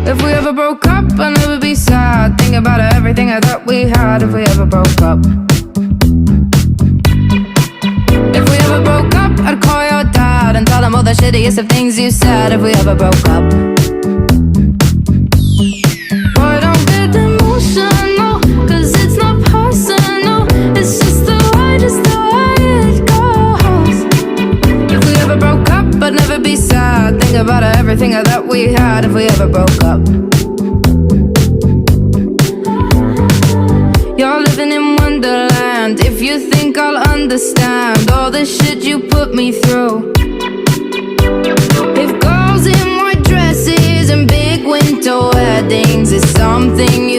If we ever broke up, I'd never be sad. Think about everything I thought we had. If we ever broke up. If we ever broke up, I'd call your dad and tell him all the shittiest of things you said. If we ever broke up. Boy, don't get emotional, 'cause it's not personal. It's just the way it goes. If we ever broke up, I'd never be sad. Think about everything I thought we had. If we ever broke up. You're living in Wonderland. If you think I'll understand all the shit you put me through. If girls in white dresses and big winter weddings is something